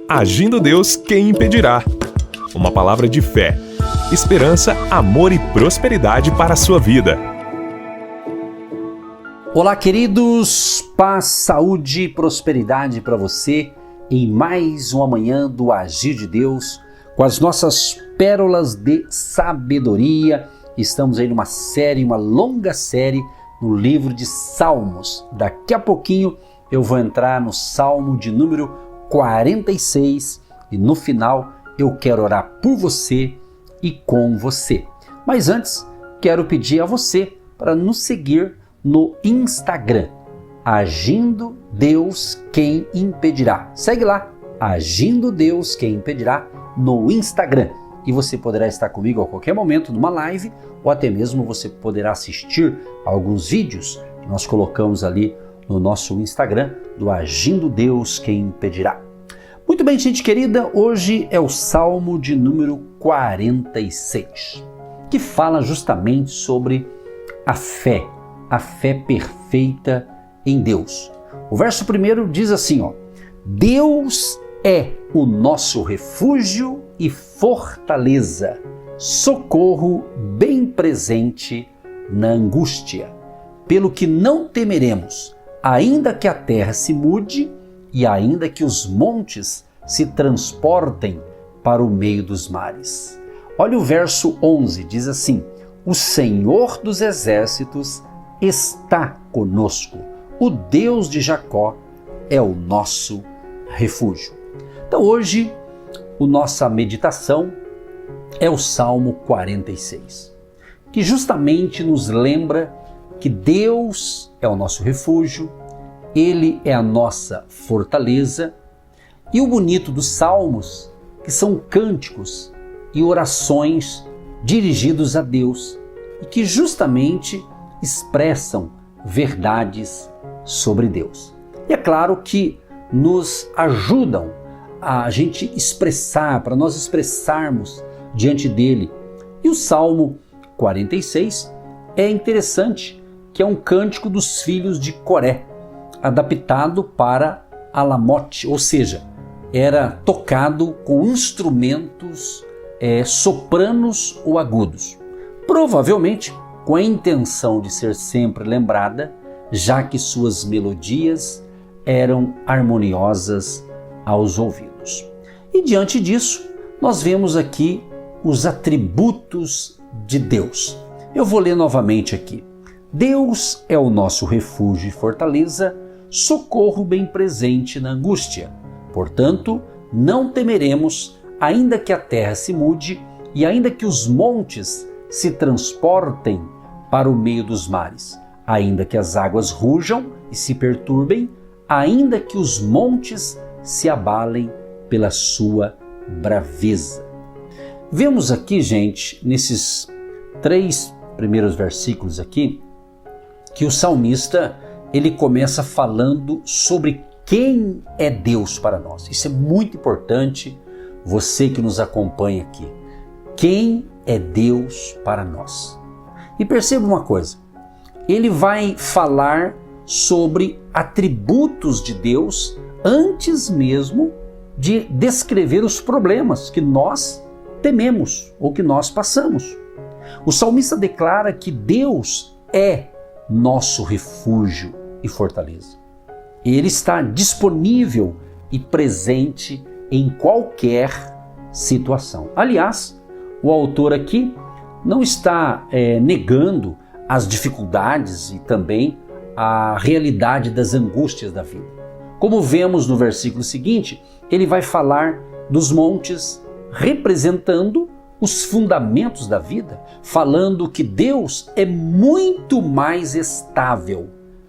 Agindo Deus, quem impedirá? Uma palavra de fé, esperança, amor e prosperidade para a sua vida. Olá, queridos, paz, saúde e prosperidade para você em mais uma manhã do Agir de Deus, com as nossas pérolas de sabedoria. Estamos aí numa série, uma longa série no livro de Salmos. Daqui a pouquinho eu vou entrar no Salmo de número 46 e no final eu quero orar por você e com você. Mas antes, quero pedir a você para nos seguir no Instagram, Agindo Deus Quem Impedirá. Segue lá, Agindo Deus Quem Impedirá no Instagram. E você poderá estar comigo a qualquer momento numa live ou até mesmo você poderá assistir a alguns vídeos que nós colocamos ali no nosso Instagram do Agindo Deus Quem Impedirá. Muito bem, gente querida, hoje é o Salmo de número 46, que fala justamente sobre a fé perfeita em Deus. O verso primeiro diz assim, Deus é o nosso refúgio e fortaleza, socorro bem presente na angústia. Pelo que não temeremos, ainda que a terra se mude e ainda que os montes se transportem para o meio dos mares. Olha o verso 11, diz assim: o Senhor dos exércitos está conosco, o Deus de Jacó é o nosso refúgio. Então hoje, a nossa meditação é o Salmo 46, que justamente nos lembra que Deus é o nosso refúgio, Ele é a nossa fortaleza. E o bonito dos salmos, que são cânticos e orações dirigidos a Deus e que justamente expressam verdades sobre Deus. E é claro que nos ajudam a gente expressar, para nós expressarmos diante dele. E o Salmo 46 é interessante, que é um cântico dos filhos de Coré, adaptado para alamote, ou seja, era tocado com instrumentos sopranos ou agudos, provavelmente com a intenção de ser sempre lembrada, já que suas melodias eram harmoniosas aos ouvidos. E diante disso, nós vemos aqui os atributos de Deus. Eu vou ler novamente aqui. Deus é o nosso refúgio e fortaleza, socorro bem presente na angústia. Portanto, não temeremos, ainda que a terra se mude e ainda que os montes se transportem para o meio dos mares, ainda que as águas rujam e se perturbem, ainda que os montes se abalem pela sua braveza. Vemos aqui, gente, nesses 3 primeiros versículos aqui, que o salmista ele começa falando sobre quem é Deus para nós. Isso é muito importante, você que nos acompanha aqui. Quem é Deus para nós? E perceba uma coisa, ele vai falar sobre atributos de Deus antes mesmo de descrever os problemas que nós tememos ou que nós passamos. O salmista declara que Deus é nosso refúgio e fortaleza. Ele está disponível e presente em qualquer situação. Aliás, o autor aqui não está negando as dificuldades e também a realidade das angústias da vida. Como vemos no versículo seguinte, ele vai falar dos montes representando os fundamentos da vida, falando que Deus é muito mais estável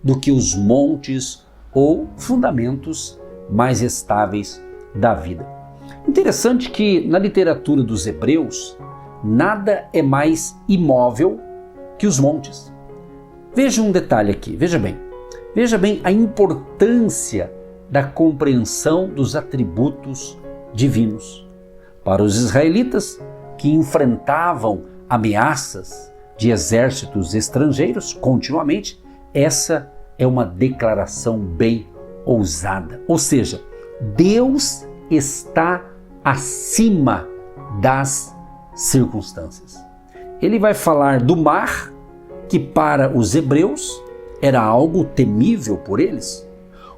do que os montes ou fundamentos mais estáveis da vida. Interessante que na literatura dos Hebreus, nada é mais imóvel que os montes. Veja um detalhe aqui, veja bem a importância da compreensão dos atributos divinos. Para os israelitas que enfrentavam ameaças de exércitos estrangeiros continuamente, essa é uma declaração bem ousada. Ou seja, Deus está acima das circunstâncias. Ele vai falar do mar, que para os hebreus era algo temível por eles.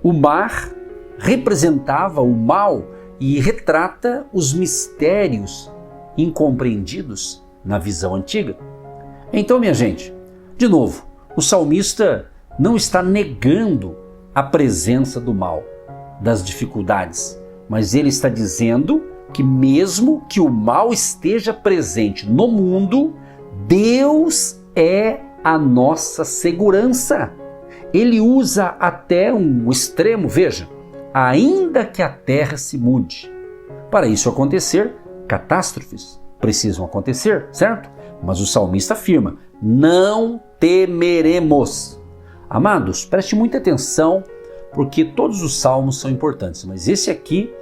O mar representava o mal e retrata os mistérios incompreendidos na visão antiga. Então, minha gente, de novo, o salmista não está negando a presença do mal, das dificuldades, mas ele está dizendo que mesmo que o mal esteja presente no mundo, Deus é a nossa segurança. Ele usa até um extremo, veja, ainda que a terra se mude. Para isso acontecer, catástrofes precisam acontecer, certo? Mas o salmista afirma, não temeremos. Amados, preste muita atenção, porque todos os salmos são importantes, mas esse aqui,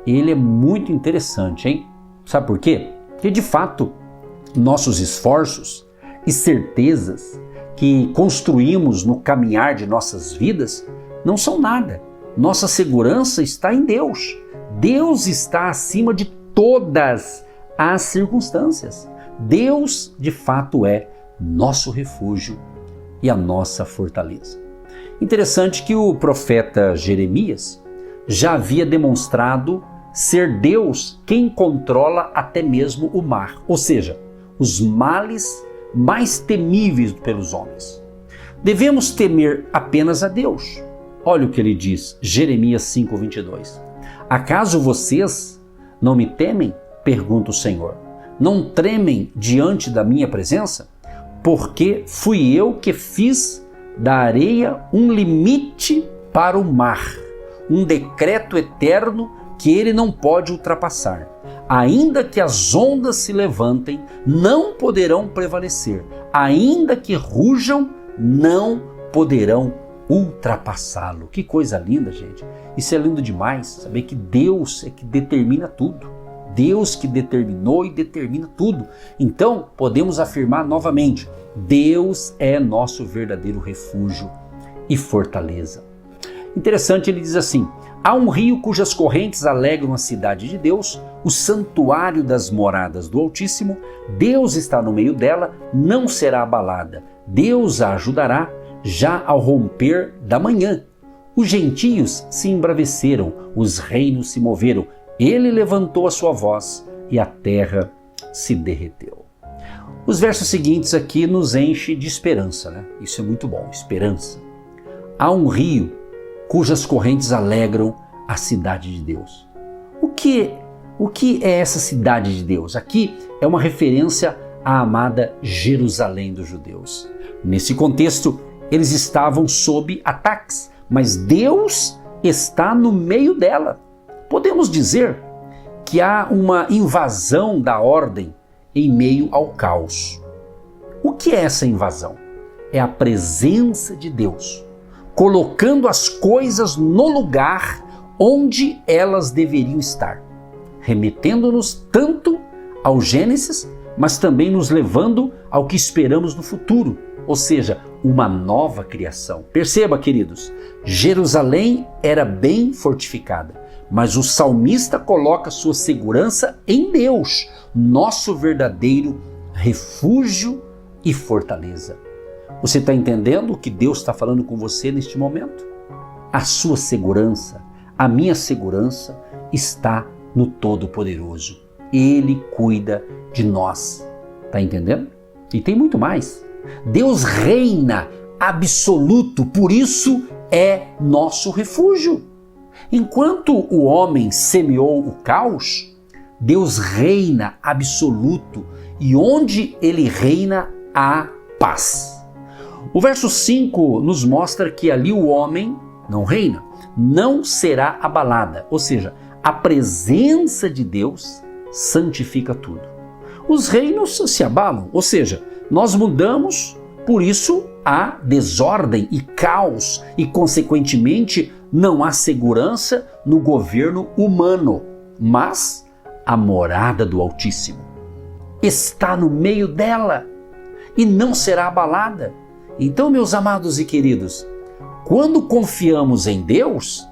ele é muito interessante, hein? Sabe por quê? Porque de fato, nossos esforços e certezas que construímos no caminhar de nossas vidas não são nada. Nossa segurança está em Deus. Deus está acima de todas as circunstâncias. Deus, de fato, é nosso refúgio e a nossa fortaleza. Interessante que o profeta Jeremias já havia demonstrado ser Deus quem controla até mesmo o mar, ou seja, os males mais temíveis pelos homens. Devemos temer apenas a Deus. Olha o que ele diz, Jeremias 5:22. Acaso vocês não me temem? Pergunta o Senhor. Não tremem diante da minha presença? Porque fui eu que fiz da areia um limite para o mar, um decreto eterno que ele não pode ultrapassar. Ainda que as ondas se levantem, não poderão prevalecer. Ainda que rujam, não poderão ultrapassá-lo. Que coisa linda, gente. Isso é lindo demais, saber que Deus é que determina tudo. Deus que determinou e determina tudo. Então, podemos afirmar novamente, Deus é nosso verdadeiro refúgio e fortaleza. Interessante, ele diz assim, há um rio cujas correntes alegram a cidade de Deus, o santuário das moradas do Altíssimo. Deus está no meio dela, não será abalada. Deus a ajudará já ao romper da manhã. Os gentios se embraveceram, os reinos se moveram. Ele levantou a sua voz e a terra se derreteu. Os versos seguintes aqui nos enchem de esperança, né? Isso é muito bom, esperança. Há um rio cujas correntes alegram a cidade de Deus. O que é essa cidade de Deus? Aqui é uma referência à amada Jerusalém dos judeus. Nesse contexto, eles estavam sob ataques, mas Deus está no meio dela. Podemos dizer que há uma invasão da ordem em meio ao caos. O que é essa invasão? É a presença de Deus, colocando as coisas no lugar onde elas deveriam estar, remetendo-nos tanto ao Gênesis, mas também nos levando ao que esperamos no futuro, ou seja, uma nova criação. Perceba, queridos, Jerusalém era bem fortificada, mas o salmista coloca sua segurança em Deus, nosso verdadeiro refúgio e fortaleza. Você está entendendo o que Deus está falando com você neste momento? A sua segurança, a minha segurança está no Todo-Poderoso. Ele cuida de nós. Está entendendo? E tem muito mais. Deus reina absoluto, por isso é nosso refúgio. Enquanto o homem semeou o caos, Deus reina absoluto e onde ele reina há paz. O verso 5 nos mostra que ali o homem não reina, não será abalada, ou seja, a presença de Deus santifica tudo. Os reinos se abalam, ou seja, nós mudamos, por isso há desordem e caos e, consequentemente, não há segurança no governo humano, mas a morada do Altíssimo está no meio dela e não será abalada. Então, meus amados e queridos, quando confiamos em Deus,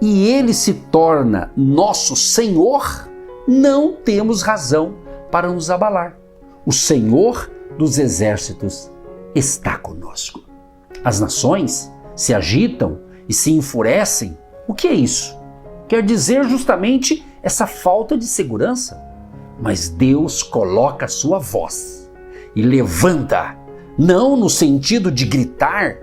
e Ele se torna nosso Senhor, não temos razão para nos abalar. O Senhor dos exércitos está conosco. As nações se agitam e se enfurecem. O que é isso? Quer dizer justamente essa falta de segurança. Mas Deus coloca a sua voz e levanta, não no sentido de gritar,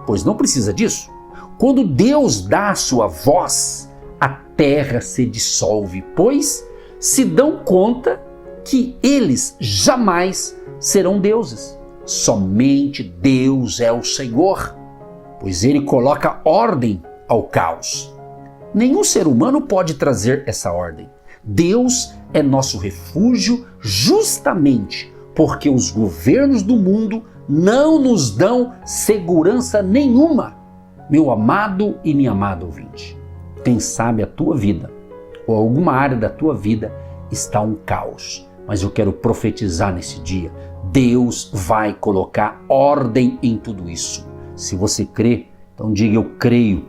pois não precisa disso. Quando Deus dá a sua voz, a terra se dissolve, pois se dão conta que eles jamais serão deuses. Somente Deus é o Senhor, pois Ele coloca ordem ao caos. Nenhum ser humano pode trazer essa ordem. Deus é nosso refúgio justamente porque os governos do mundo não nos dão segurança nenhuma. Meu amado e minha amada ouvinte, quem sabe a tua vida ou alguma área da tua vida está um caos, mas eu quero profetizar nesse dia, Deus vai colocar ordem em tudo isso. Se você crê, então diga: eu creio,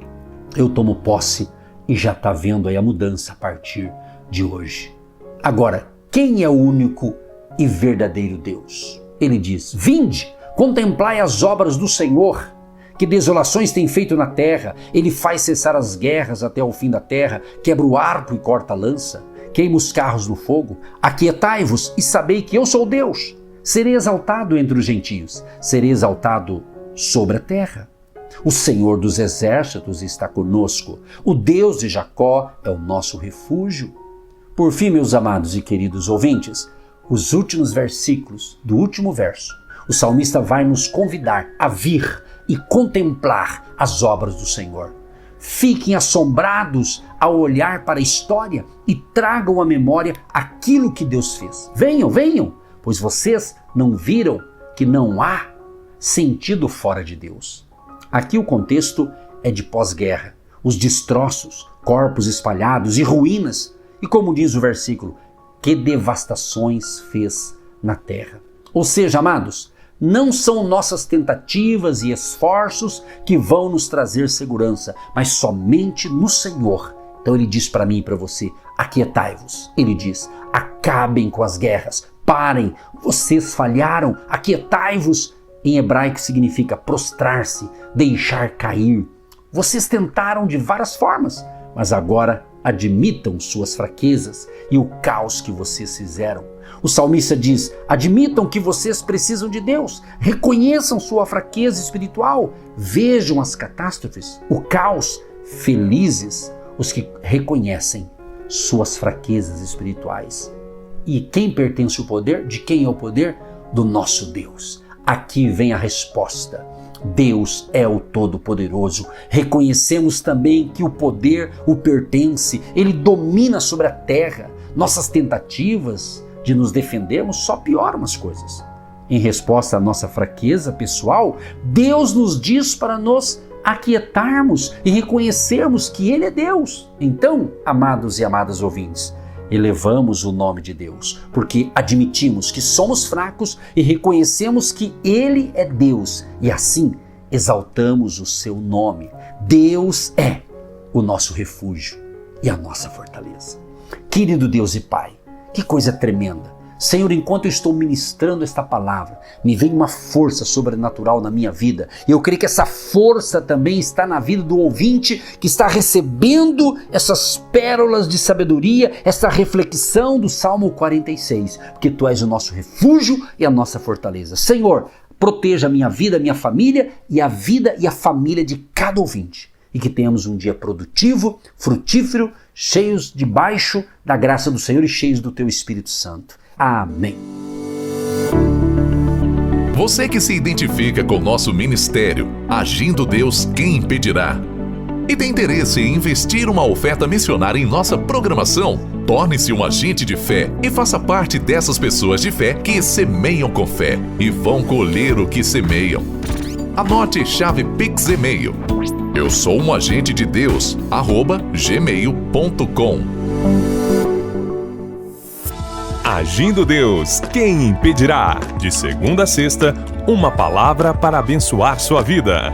eu tomo posse e já está vendo aí a mudança a partir de hoje. Agora, quem é o único e verdadeiro Deus? Ele diz: vinde, contemplai as obras do Senhor, que desolações tem feito na terra. Ele faz cessar as guerras até o fim da terra, quebra o arco e corta a lança, queima os carros no fogo. Aquietai-vos e sabei que eu sou Deus. Serei exaltado entre os gentios, serei exaltado sobre a terra. O Senhor dos exércitos está conosco, o Deus de Jacó é o nosso refúgio. Por fim, meus amados e queridos ouvintes, os últimos versículos do último verso, o salmista vai nos convidar a vir e contemplar as obras do Senhor. Fiquem assombrados ao olhar para a história e tragam à memória aquilo que Deus fez. Venham, venham, pois vocês não viram que não há sentido fora de Deus. Aqui o contexto é de pós-guerra, os destroços, corpos espalhados e ruínas. E como diz o versículo, que devastações fez na terra. Ou seja, amados, não são nossas tentativas e esforços que vão nos trazer segurança, mas somente no Senhor. Então ele diz para mim e para você: aquietai-vos. Ele diz: acabem com as guerras, parem, vocês falharam, aquietai-vos. Em hebraico significa prostrar-se, deixar cair. Vocês tentaram de várias formas, mas agora admitam suas fraquezas e o caos que vocês fizeram. O salmista diz: admitam que vocês precisam de Deus, reconheçam sua fraqueza espiritual, vejam as catástrofes, o caos, felizes os que reconhecem suas fraquezas espirituais. E quem pertence ao poder? De quem é o poder? Do nosso Deus. Aqui vem a resposta. Deus é o Todo-Poderoso. Reconhecemos também que o poder o pertence, ele domina sobre a terra. Nossas tentativas de nos defendermos só pioram as coisas. Em resposta à nossa fraqueza pessoal, Deus nos diz para nos aquietarmos e reconhecermos que Ele é Deus. Então, amados e amadas ouvintes, elevamos o nome de Deus, porque admitimos que somos fracos e reconhecemos que Ele é Deus, e assim exaltamos o seu nome. Deus é o nosso refúgio e a nossa fortaleza. Querido Deus e Pai, que coisa tremenda! Senhor, enquanto eu estou ministrando esta palavra, me vem uma força sobrenatural na minha vida. E eu creio que essa força também está na vida do ouvinte que está recebendo essas pérolas de sabedoria, essa reflexão do Salmo 46. Porque Tu és o nosso refúgio e a nossa fortaleza. Senhor, proteja a minha vida, a minha família e a vida e a família de cada ouvinte. E que tenhamos um dia produtivo, frutífero, cheios debaixo da graça do Senhor e cheios do Teu Espírito Santo. Amém. Você que se identifica com o nosso ministério, Agindo Deus, quem impedirá? E tem interesse em investir uma oferta missionária em nossa programação? Torne-se um agente de fé e faça parte dessas pessoas de fé que semeiam com fé e vão colher o que semeiam. Anote chave Pix e-mail: eu sou um agente de Deus, @gmail.com. Agindo Deus, quem impedirá? De segunda a sexta, uma palavra para abençoar sua vida.